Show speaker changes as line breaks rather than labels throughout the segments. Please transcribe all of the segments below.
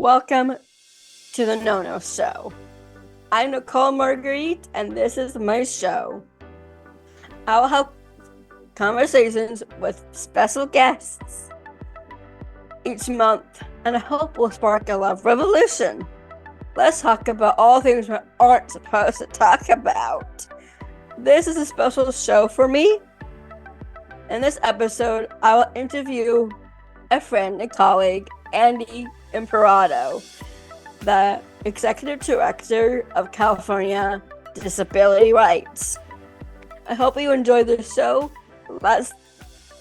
Welcome to the No Show. I'm Nicole Marguerite, and this is my show. I'll have conversations with special guests each month, and I hope will spark a love revolution. Let's talk about all things we aren't supposed to talk about. This is a special show for me. In this episode, I will interview a friend and colleague, Andy Imparato, the Executive Director of California Disability Rights. I hope you enjoy the show. Let's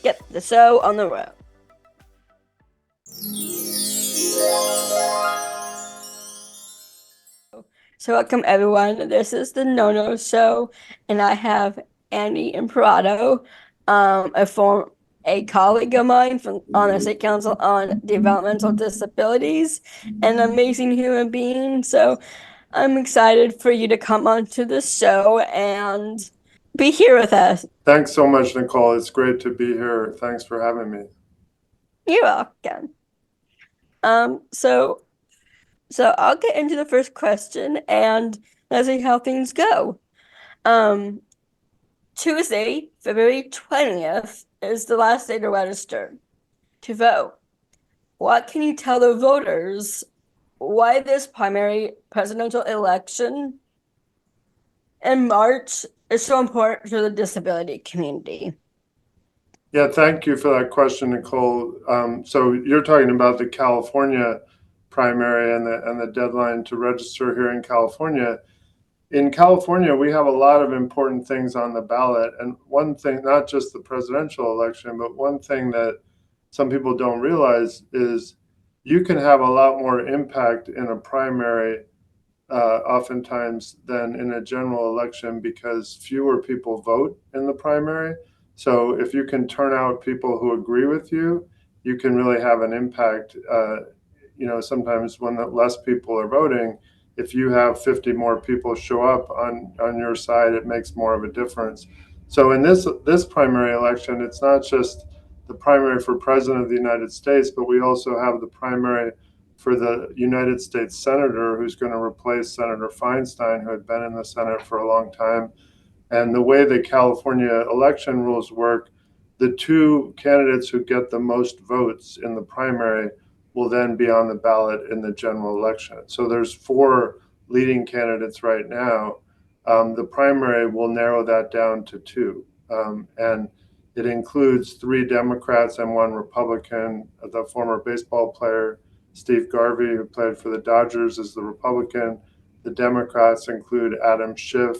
get the show on the road. So welcome everyone. This is the No Show, and I have Andy Imparato, a colleague of mine on the State Council on Developmental Disabilities, an amazing human being. So I'm excited for you to come onto the show and be here with us.
Thanks so much, Nicole. It's great to be here. Thanks for having me.
You're welcome. So I'll get into the first question and let's see how things go. Tuesday, February 20th is the last day to register to vote. What can you tell the voters why this primary presidential election in March is so important to the disability community?
Yeah, thank you for that question, Nicole. So you're talking about the California primary and the deadline to register here in California. In California, we have a lot of important things on the ballot. And one thing, not just the presidential election, but one thing that some people don't realize is you can have a lot more impact in a primary oftentimes than in a general election because fewer people vote in the primary. So if you can turn out people who agree with you, you can really have an impact. Sometimes when less people are voting, if you have 50 more people show up on your side, it makes more of a difference. So in this primary election, it's not just the primary for President of the United States, but we also have the primary for the United States Senator who's going to replace Senator Feinstein, who had been in the Senate for a long time. And the way the California election rules work, the two candidates who get the most votes in the primary will then be on the ballot in the general election. So there's 4 leading candidates right now. The primary will narrow that down to 2. And it includes 3 Democrats and 1 Republican. The former baseball player, Steve Garvey, who played for the Dodgers, is the Republican. The Democrats include Adam Schiff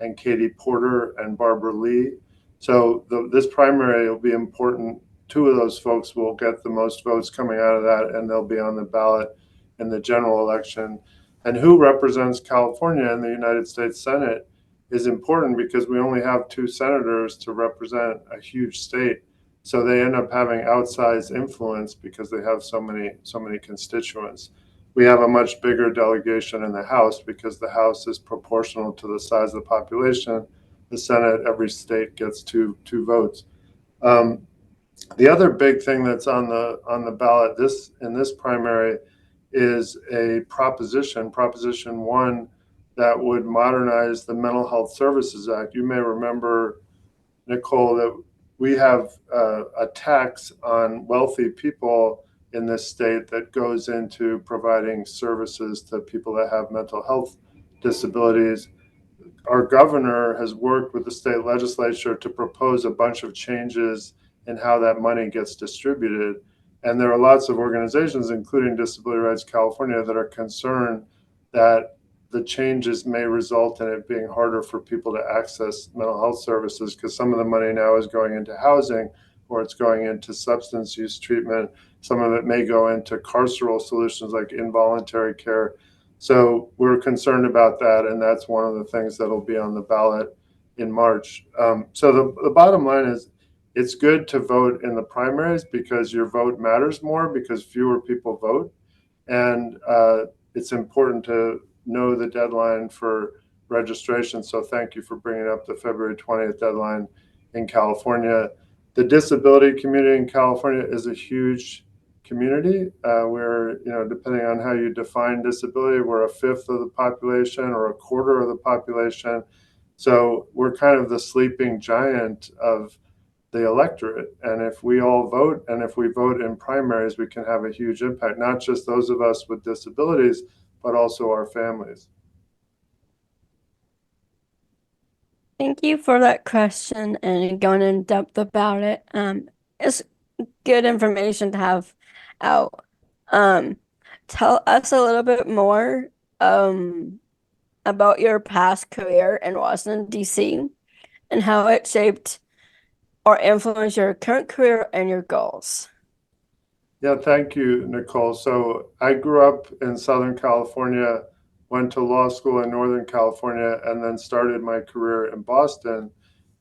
and Katie Porter and Barbara Lee. So this primary will be important. 2 of those folks will get the most votes coming out of that, and they'll be on the ballot in the general election. And who represents California in the United States Senate is important because we only have 2 senators to represent a huge state. So they end up having outsized influence because they have so many constituents. We have a much bigger delegation in the House because the House is proportional to the size of the population. The Senate, every state gets two votes. The other big thing that's on the ballot in this primary is a Proposition 1, that would modernize the Mental Health Services Act. You may remember, Nicole, that we have a tax on wealthy people in this state that goes into providing services to people that have mental health disabilities. Our governor has worked with the state legislature to propose a bunch of changes in how that money gets distributed. And there are lots of organizations, including Disability Rights California, that are concerned that the changes may result in it being harder for people to access mental health services because some of the money now is going into housing or it's going into substance use treatment. Some of it may go into carceral solutions like involuntary care. So we're concerned about that, and that's one of the things that'll be on the ballot in March. So the bottom line is it's good to vote in the primaries because your vote matters more because fewer people vote. And it's important to know the deadline for registration. So thank you for bringing up the February 20th deadline in California. The disability community in California is a huge community. We're, depending on how you define disability, we're a fifth of the population or a quarter of the population. So we're kind of the sleeping giant of the electorate. And if we all vote, and if we vote in primaries, we can have a huge impact, not just those of us with disabilities, but also our families.
Thank you for that question and going in depth about it. It's good information to have out. Um, Tell us a little bit more about your past career in Washington, D.C. and how it shaped or influenced your current career and your goals.
Yeah, thank you, Nicole. So I grew up in Southern California, went to law school in Northern California, and then started my career in Boston.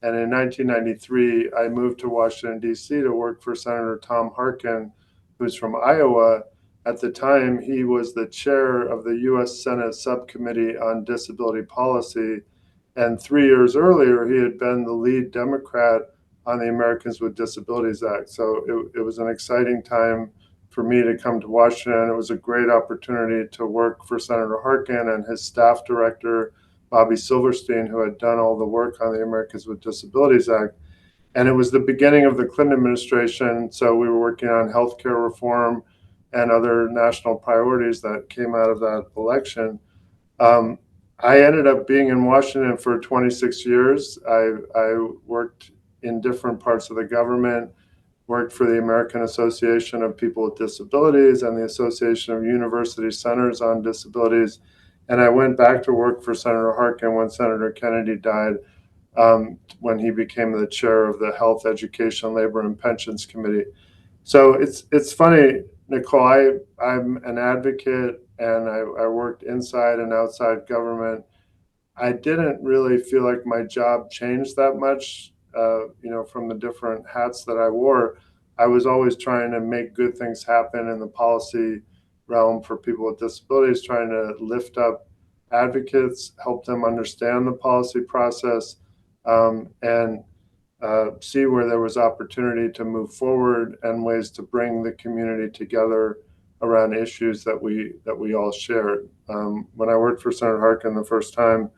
And in 1993, I moved to Washington, D.C. to work for Senator Tom Harkin, who's from Iowa. At the time, he was the chair of the U.S. Senate Subcommittee on Disability Policy. And 3 years earlier, he had been the lead Democrat on the Americans with Disabilities Act. So it was an exciting time for me to come to Washington. It was a great opportunity to work for Senator Harkin and his staff director, Bobby Silverstein, who had done all the work on the Americans with Disabilities Act. And it was the beginning of the Clinton administration. So we were working on healthcare reform and other national priorities that came out of that election. Um, I ended up being in Washington for 26 years. I worked in different parts of the government, worked for the American Association of People with Disabilities and the Association of University Centers on Disabilities. And I went back to work for Senator Harkin when Senator Kennedy died, when he became the chair of the Health, Education, Labor, and Pensions Committee. So it's funny, Nicole, I'm an advocate and I worked inside and outside government. I didn't really feel like my job changed that much, from the different hats that I wore. I was always trying to make good things happen in the policy realm for people with disabilities, trying to lift up advocates, help them understand the policy process, and see where there was opportunity to move forward and ways to bring the community together around issues that we all shared. When I worked for Senator Harkin the first time,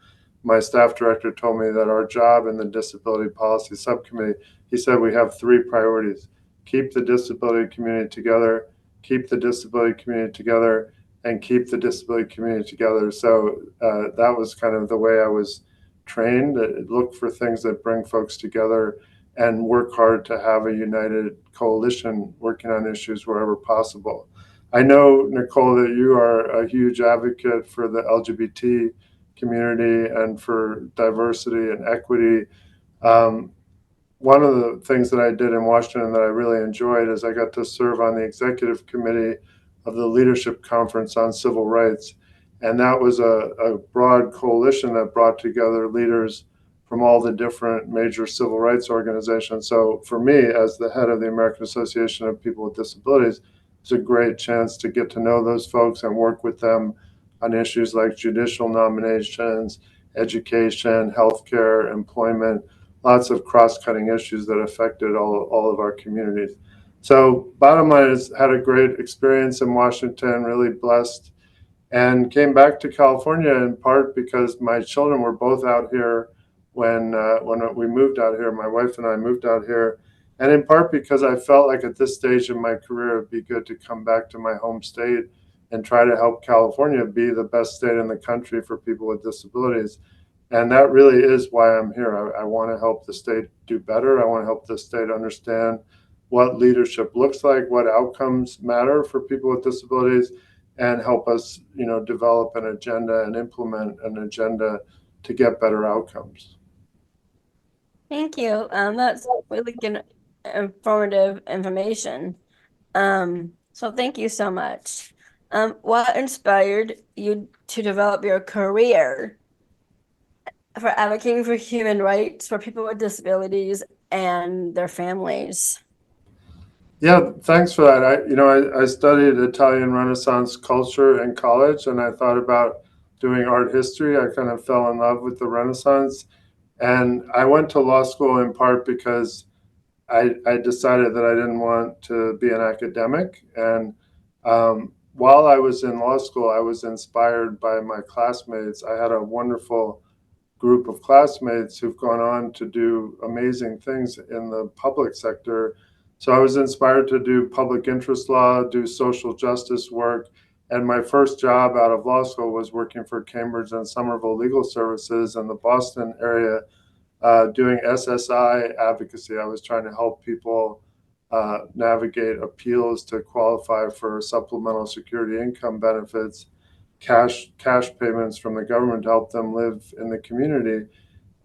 my staff director told me that our job in the Disability Policy Subcommittee, he said we have three priorities: keep the disability community together, keep the disability community together, and keep the disability community together. So that was kind of the way I was trained. Look for things that bring folks together and work hard to have a united coalition working on issues wherever possible. I know, Nicole, that you are a huge advocate for the LGBT community and for diversity and equity. Um, One of the things that I did in Washington that I really enjoyed is I got to serve on the executive committee of the Leadership Conference on Civil Rights. And that was a broad coalition that brought together leaders from all the different major civil rights organizations. So for me, as the head of the American Association of People with Disabilities, it's a great chance to get to know those folks and work with them on issues like judicial nominations, education, healthcare, employment, lots of cross-cutting issues that affected all of our communities. So bottom line is, had a great experience in Washington, really blessed, and came back to California in part because my children were both out here when we moved out here. My wife and I moved out here, and in part because I felt like at this stage in my career, it'd be good to come back to my home state and try to help California be the best state in the country for people with disabilities. And that really is why I'm here. I want to help the state do better. I want to help the state understand what leadership looks like, what outcomes matter for people with disabilities, and help us, develop an agenda and implement an agenda to get better outcomes.
Thank you. That's really good, informative information. So thank you so much. What inspired you to develop your career for advocating for human rights for people with disabilities and their families?
Yeah, thanks for that. I studied Italian Renaissance culture in college, and I thought about doing art history. I kind of fell in love with the Renaissance, and I went to law school in part because I decided that I didn't want to be an academic. And while I was in law school, I was inspired by my classmates. I had a wonderful group of classmates who've gone on to do amazing things in the public sector. So I was inspired to do public interest law, do social justice work. And my first job out of law school was working for Cambridge and Somerville Legal Services in the Boston area, doing SSI advocacy. I was trying to help people navigate appeals to qualify for supplemental security income benefits, cash payments from the government to help them live in the community.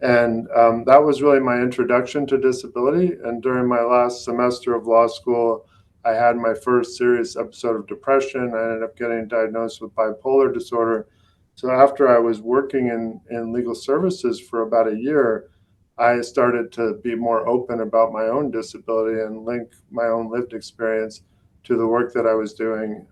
And that was really my introduction to disability. And during my last semester of law school, I had my first serious episode of depression. I ended up getting diagnosed with bipolar disorder. So after I was working in legal services for about a year, I started to be more open about my own disability and link my own lived experience to the work that I was doing.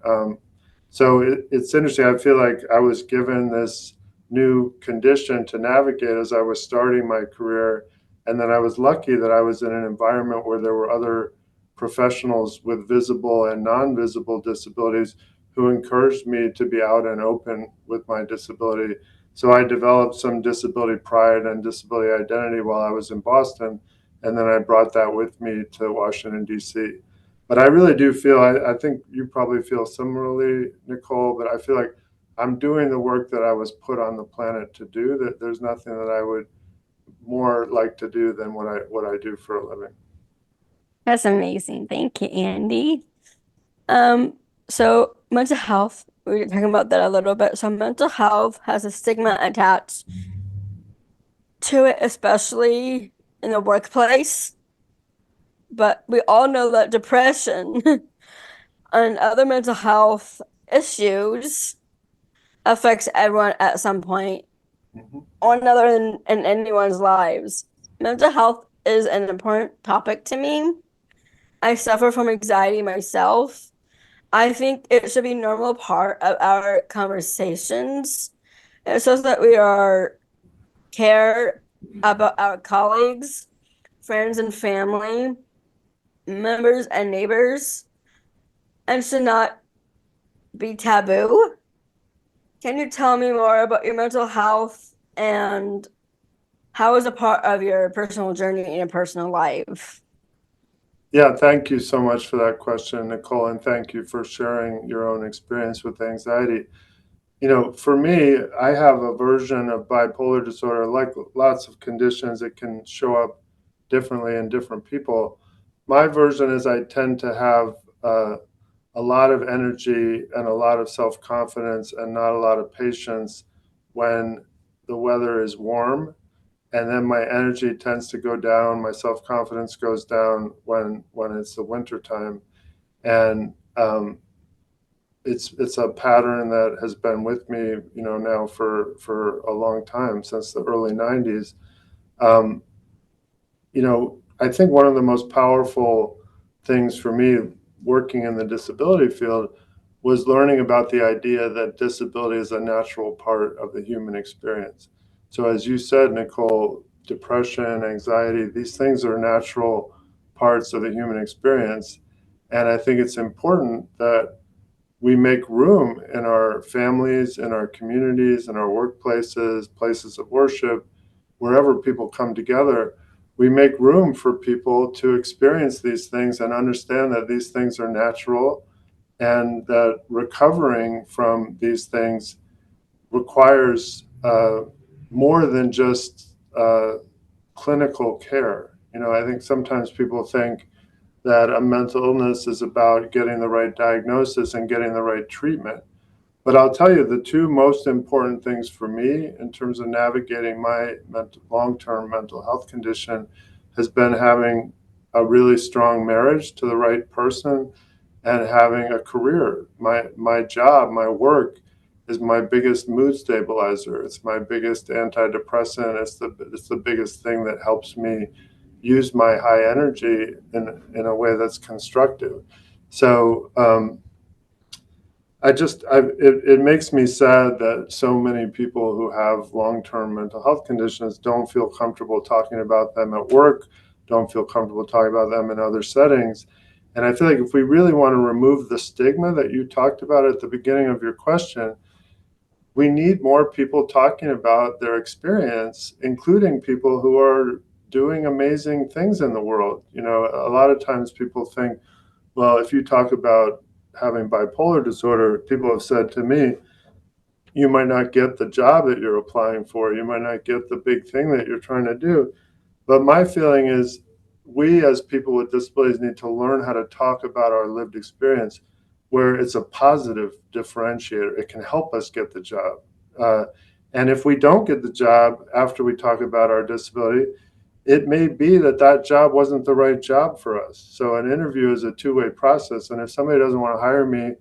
It's interesting. I feel like I was given this new condition to navigate as I was starting my career. And then I was lucky that I was in an environment where there were other professionals with visible and non-visible disabilities who encouraged me to be out and open with my disability. So I developed some disability pride and disability identity while I was in Boston. And then I brought that with me to Washington, D.C. But I really do feel, I think you probably feel similarly, Nicole, but I feel like I'm doing the work that I was put on the planet to do, that there's nothing that I would more like to do than what I do for a living.
That's amazing. Thank you, Andy. So mental health, we were talking about that a little bit. So mental health has a stigma attached to it, especially in the workplace. But we all know that depression and other mental health issues affects everyone at some point or another in anyone's lives. Mental health is an important topic to me. I suffer from anxiety myself. I think it should be a normal part of our conversations. It shows that we are care about our colleagues, friends and family, members and neighbors, and should not be taboo. Can you tell me more about your mental health and how is a part of your personal journey in your personal life?
Yeah, thank you so much for that question, Nicole, and thank you for sharing your own experience with anxiety. For me, I have a version of bipolar disorder, like lots of conditions. It can show up differently in different people. My version is I tend to have a lot of energy and a lot of self-confidence and not a lot of patience when the weather is warm. And then my energy tends to go down, my self-confidence goes down when it's the winter time. And it's a pattern that has been with me, now for a long time, since the early 90s. Um, I think one of the most powerful things for me working in the disability field was learning about the idea that disability is a natural part of the human experience. So as you said, Nicole, depression, anxiety, these things are natural parts of the human experience. And I think it's important that we make room in our families, in our communities, in our workplaces, places of worship, wherever people come together. We make room for people to experience these things and understand that these things are natural and that recovering from these things requires more than just clinical care. I think sometimes people think that a mental illness is about getting the right diagnosis and getting the right treatment. But I'll tell you, the two most important things for me in terms of navigating my long-term mental health condition has been having a really strong marriage to the right person and having a career. My job, my work is my biggest mood stabilizer. It's my biggest antidepressant. It's the biggest thing that helps me use my high energy in a way that's constructive. So it makes me sad that so many people who have long-term mental health conditions don't feel comfortable talking about them at work, don't feel comfortable talking about them in other settings. And I feel like if we really want to remove the stigma that you talked about at the beginning of your question, we need more people talking about their experience, including people who are doing amazing things in the world. You know, a lot of times people think, well, if you talk about having bipolar disorder, people have said to me, you might not get the job that you're applying for. You might not get the big thing that you're trying to do. But my feeling is we as people with disabilities need to learn how to talk about our lived experience where it's a positive differentiator. It can help us get the job. And if we don't get the job after we talk about our disability, it may be that that job wasn't the right job for us. So an interview is a two-way process. And if somebody doesn't want to hire me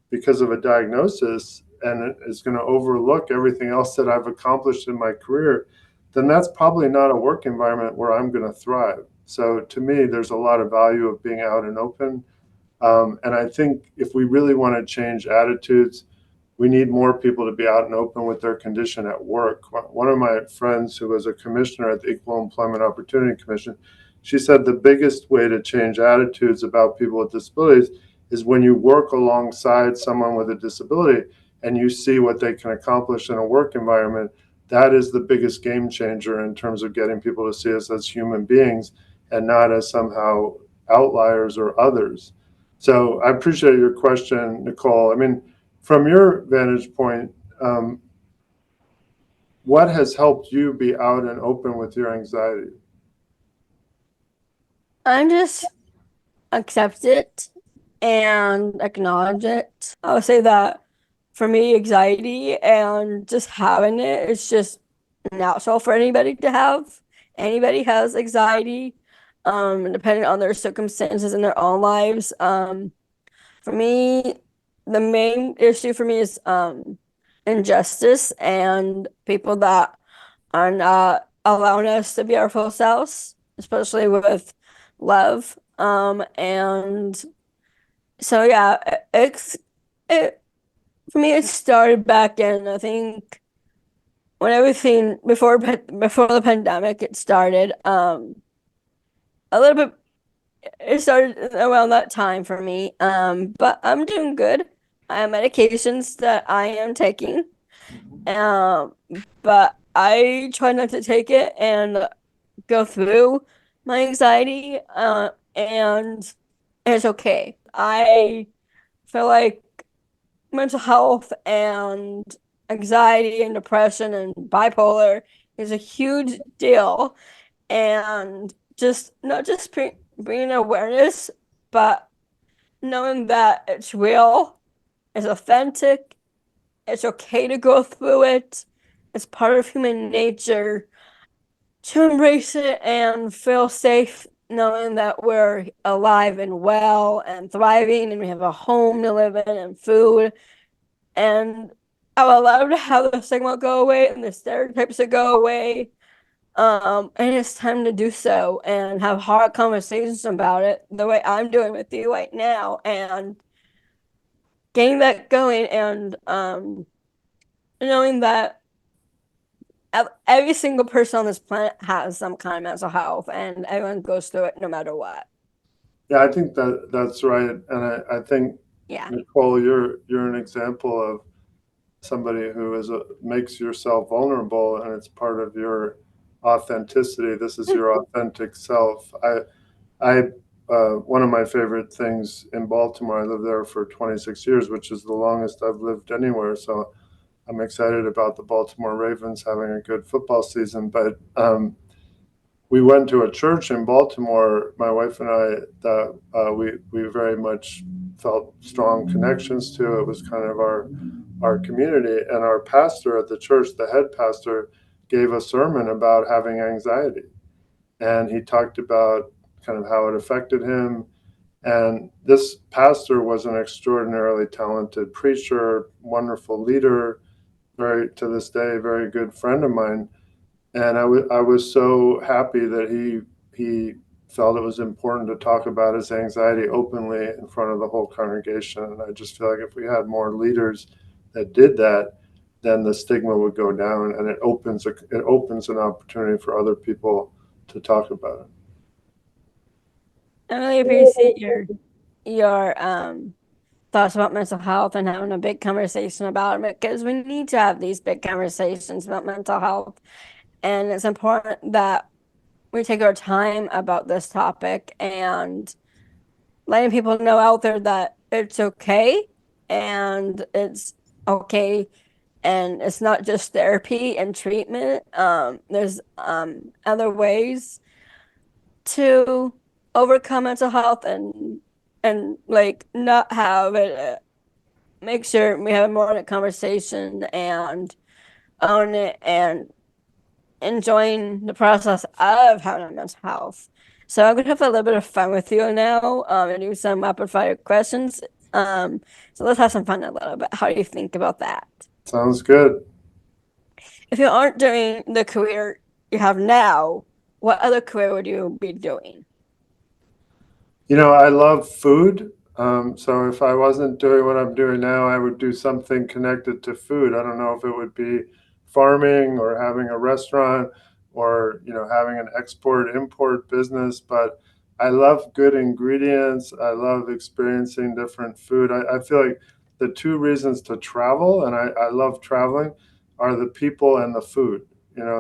because of a diagnosis and is going to overlook everything else that I've accomplished in my career, then that's probably not a work environment where I'm going to thrive. So to me, there's a lot of value of being out and open. And I think if we really want to change attitudes, we need more people to be out and open with their condition at work. One of my friends who was a commissioner at the Equal Employment Opportunity Commission, she said the biggest way to change attitudes about people with disabilities is when you work alongside someone with a disability and you see what they can accomplish in a work environment. That is the biggest game changer in terms of getting people to see us as human beings and not as somehow outliers or others. So I appreciate your question, Nicole. I mean, from your vantage point, what has helped you be out and open with your anxiety?
I'm just accept it and acknowledge it. I would say that for me, anxiety and just having it is just natural for anybody to have. Anybody has anxiety, depending on their circumstances in their own lives. For me, the main issue for me is injustice and people that are not allowing us to be our full selves, especially with love. And so yeah, it for me it started back in I think when everything before the pandemic it started. A little bit it started around that time for me. But I'm doing good. I have medications that I am taking. Um, but I try not to take it and go through my anxiety. And it's okay. I feel like mental health and anxiety and depression and bipolar is a huge deal. And just not just bringing awareness, but knowing that it's real, it's authentic, it's okay to go through it, it's part of human nature to embrace it and feel safe knowing that we're alive and well and thriving and we have a home to live in and food. And I would love to have the stigma go away and the stereotypes to go away. And it's time to do so and have hard conversations about it the way I'm doing with you right now and getting that going and knowing that every single person on this planet has some kind of mental health and everyone goes through it no matter what.
Yeah, I think that that's right. And I think,
Yeah.
Nicole, you're an example of somebody who makes yourself vulnerable and it's part of your authenticity. This is your authentic self. I one of my favorite things in Baltimore, I lived there for 26 years, which is the longest I've lived anywhere. So I'm excited about the Baltimore Ravens having a good football season. But we went to a church in Baltimore, my wife and I, that we very much felt strong connections to. It was kind of our community. And our pastor at the church, the head pastor, gave a sermon about having anxiety. And he talked about kind of how it affected him. And this pastor was an extraordinarily talented preacher, wonderful leader, very, to this day, very good friend of mine. And I was so happy that he felt it was important to talk about his anxiety openly in front of the whole congregation. And I just feel like if we had more leaders that did that, then the stigma would go down, and it opens an opportunity for other people to talk about it.
I really appreciate your thoughts about mental health and having a big conversation about it because we need to have these big conversations about mental health. And it's important that we take our time about this topic and letting people know out there that it's okay and it's okay and it's not just therapy and treatment. There's other ways to overcome mental health and like not have it make sure we have a more conversation and own it and enjoying the process of having a mental health. So I'm gonna have a little bit of fun with you now, and do some rapid fire questions. So let's have some fun a little bit. How do you think about that?
Sounds good.
If you aren't doing the career you have now, what other career would you be doing?
I love food. So if I wasn't doing what I'm doing now, I would do something connected to food. I don't know if it would be farming or having a restaurant or, having an export import business, but I love good ingredients. I love experiencing different food. I feel like the two reasons to travel, and I love traveling, are the people and the food.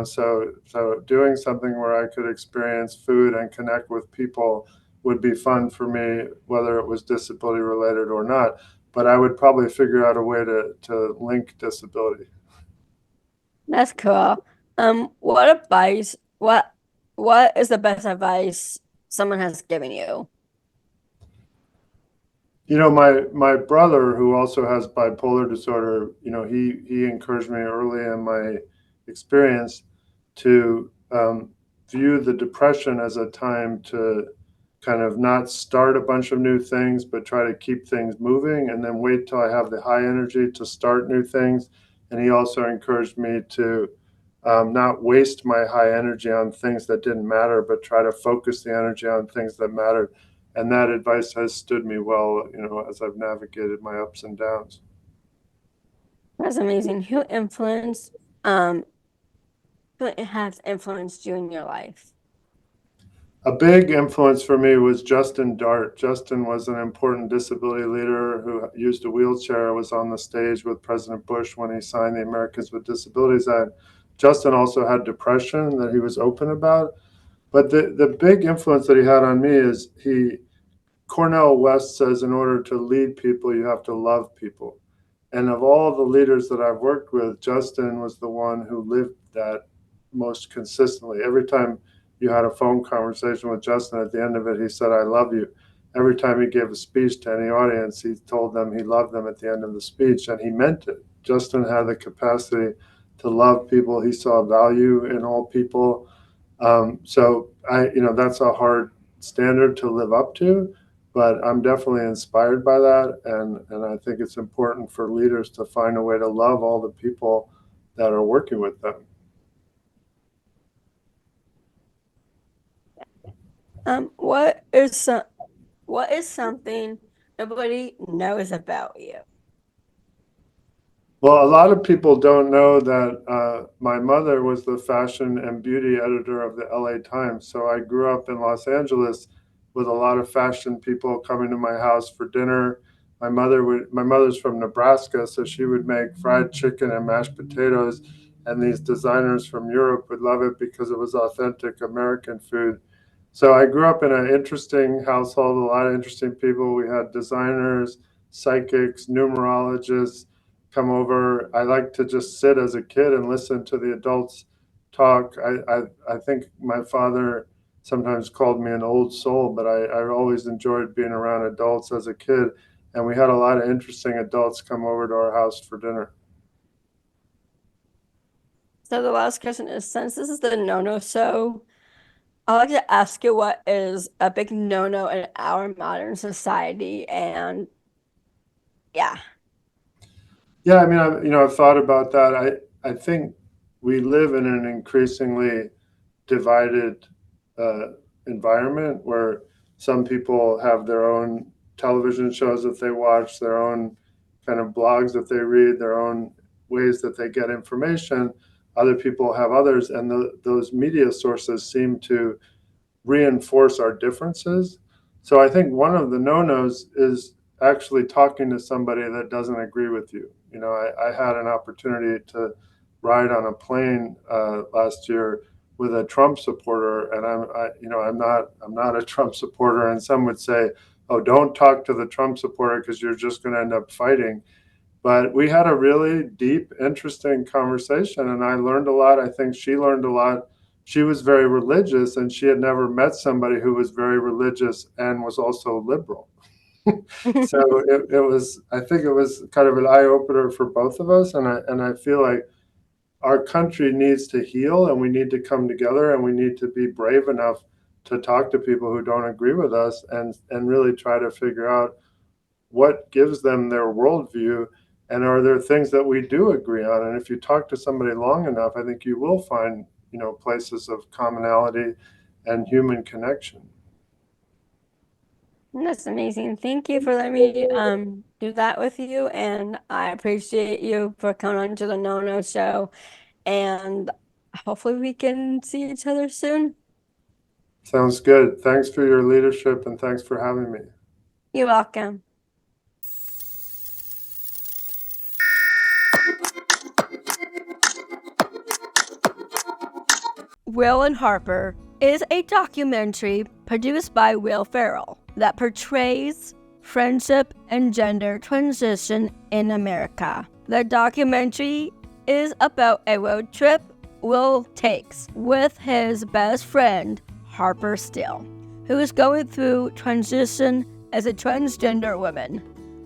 So doing something where I could experience food and connect with people would be fun for me, whether it was disability related or not. But I would probably figure out a way to link disability.
That's cool. What advice, what is the best advice someone has given you?
My brother, who also has bipolar disorder, he encouraged me early in my experience to view the depression as a time to kind of not start a bunch of new things, but try to keep things moving and then wait till I have the high energy to start new things. And he also encouraged me to not waste my high energy on things that didn't matter, but try to focus the energy on things that mattered. And that advice has stood me well, as I've navigated my ups and downs.
That's amazing. Um, who has influenced you in your life?
A big influence for me was Justin Dart. Justin was an important disability leader who used a wheelchair, was on the stage with President Bush when he signed the Americans with Disabilities Act. Justin also had depression that he was open about. But the big influence that he had on me is Cornell West says in order to lead people, you have to love people. And of all the leaders that I've worked with, Justin was the one who lived that most consistently. Every time you had a phone conversation with Justin, at the end of it, he said, I love you. Every time he gave a speech to any audience, he told them he loved them at the end of the speech, and he meant it. Justin had the capacity to love people. He saw value in all people. So that's a hard standard to live up to, but I'm definitely inspired by that, and I think it's important for leaders to find a way to love all the people that are working with them.
What is something nobody knows about you?
Well, a lot of people don't know that my mother was the fashion and beauty editor of the LA Times. So I grew up in Los Angeles with a lot of fashion people coming to my house for dinner. My mother's from Nebraska, so she would make fried chicken and mashed potatoes, and these designers from Europe would love it because it was authentic American food. So I grew up in an interesting household, a lot of interesting people. We had designers, psychics, numerologists come over. I like to just sit as a kid and listen to the adults talk. I think my father sometimes called me an old soul, but I always enjoyed being around adults as a kid. And we had a lot of interesting adults come over to our house for dinner.
So the last question is, since this is the no-no show, I'd like to ask you what is a big no-no in our modern society? And yeah,
Yeah, I mean, I've thought about that. I think we live in an increasingly divided uh, environment where some people have their own television shows that they watch, their own kind of blogs that they read, their own ways that they get information. Other people have others, and those media sources seem to reinforce our differences. So I think one of the no-nos is actually talking to somebody that doesn't agree with you. I had an opportunity to ride on a plane last year with a Trump supporter, and I'm not a Trump supporter, and some would say, "Oh, don't talk to the Trump supporter because you're just going to end up fighting." But we had a really deep, interesting conversation, and I learned a lot. I think she learned a lot. She was very religious, and she had never met somebody who was very religious and was also liberal. So I think it was kind of an eye opener for both of us. And I feel like our country needs to heal, and we need to come together, and we need to be brave enough to talk to people who don't agree with us, and really try to figure out what gives them their worldview, and are there things that we do agree on. And if you talk to somebody long enough, I think you will find places of commonality and human connection.
That's amazing. Thank you for letting me do that with you, and I appreciate you for coming on to the No No Show. And hopefully we can see each other soon.
Sounds good. Thanks for your leadership, and thanks for having me.
You're welcome. Will and Harper is a documentary produced by Will Farrell that portrays friendship and gender transition in America. The documentary is about a road trip Will takes with his best friend, Harper Steele, who is going through transition as a transgender woman.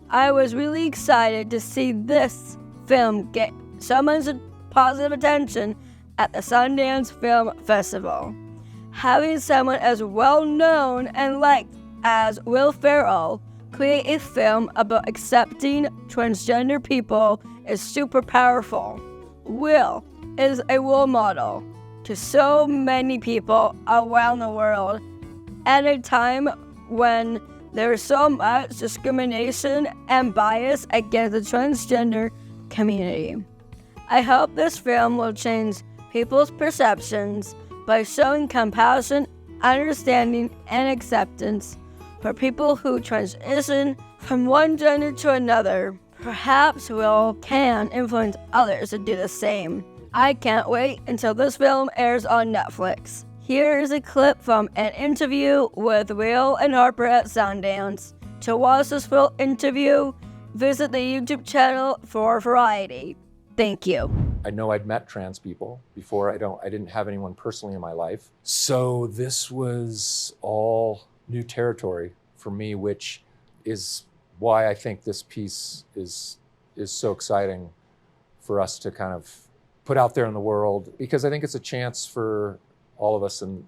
I was really excited to see this film get so much positive attention at the Sundance Film Festival. Having someone as well known and liked as Will Farrell create a film about accepting transgender people is super powerful. Will is a role model to so many people around the world at a time when there is so much discrimination and bias against the transgender community. I hope this film will change people's perceptions by showing compassion, understanding, and acceptance for people who transition from one gender to another. Perhaps Will can influence others to do the same. I can't wait until this film airs on Netflix. Here is a clip from an interview with Will and Harper at Sundance. To watch this full interview, visit the YouTube channel for Variety. Thank you.
I know I'd met trans people before. I didn't have anyone personally in my life. So this was all new territory for me, which is why I think this piece is so exciting for us to kind of put out there in the world, because I think it's a chance for all of us in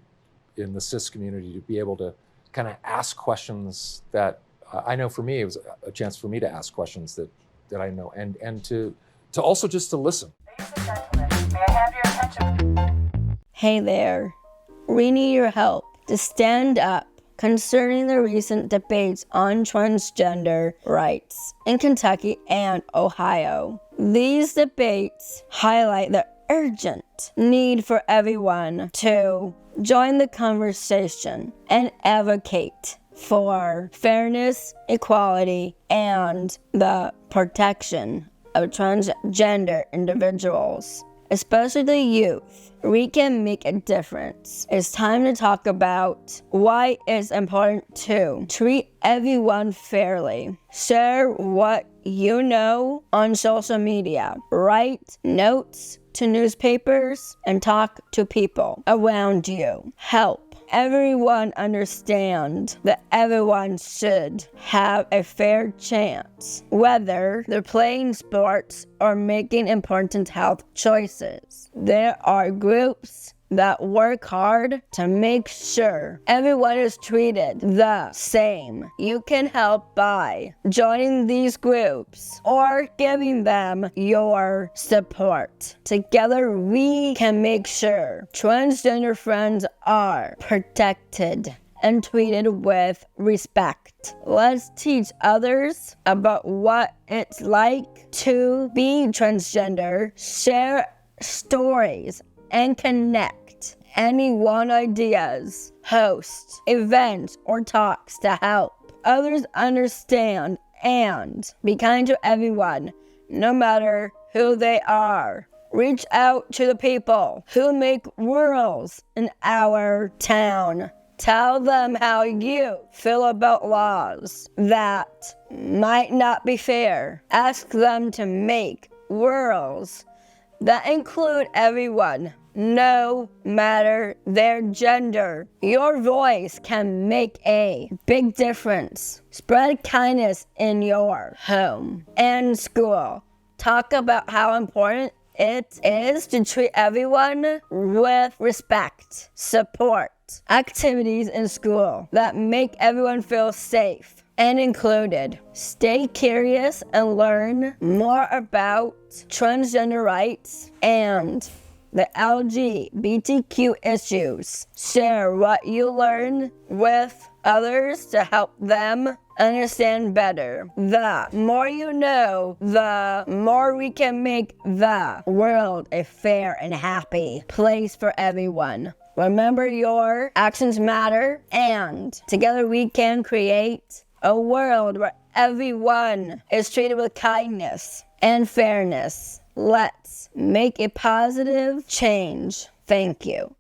the cis community to be able to kind of ask questions that I know for me, it was a chance for me to ask questions that I know, and to also just to listen.
Ladies and gentlemen, may I have your attention?
Hey there. We need your help to stand up concerning the recent debates on transgender rights in Kentucky and Ohio. These debates highlight the urgent need for everyone to join the conversation and advocate for fairness, equality, and the protection of transgender individuals, especially the youth. We can make a difference. It's time to talk about why it's important to treat everyone fairly. Share what you know on social media. Write notes to newspapers and talk to people around you. Help everyone understand that everyone should have a fair chance, whether they're playing sports or making important health choices. There are groups that work hard to make sure everyone is treated the same. You can help by joining these groups or giving them your support. Together, we can make sure transgender friends are protected and treated with respect. Let's teach others about what it's like to be transgender, share stories, and connect anyone ideas host events or talks to help others understand and be kind to everyone, no matter who they are. Reach out to the people who make rules in our town. Tell them how you feel about laws that might not be fair. Ask them to make rules that include everyone, no matter their gender. Your voice can make a big difference. Spread kindness in your home and school. Talk about how important it is to treat everyone with respect. Support activities in school that make everyone feel safe and included. Stay curious and learn more about transgender rights and the LGBTQ issues. Share what you learn with others to help them understand better. The more you know, the more we can make the world a fair and happy place for everyone. Remember, your actions matter, and together we can create a world where everyone is treated with kindness and fairness. Let's make a positive change. Thank you.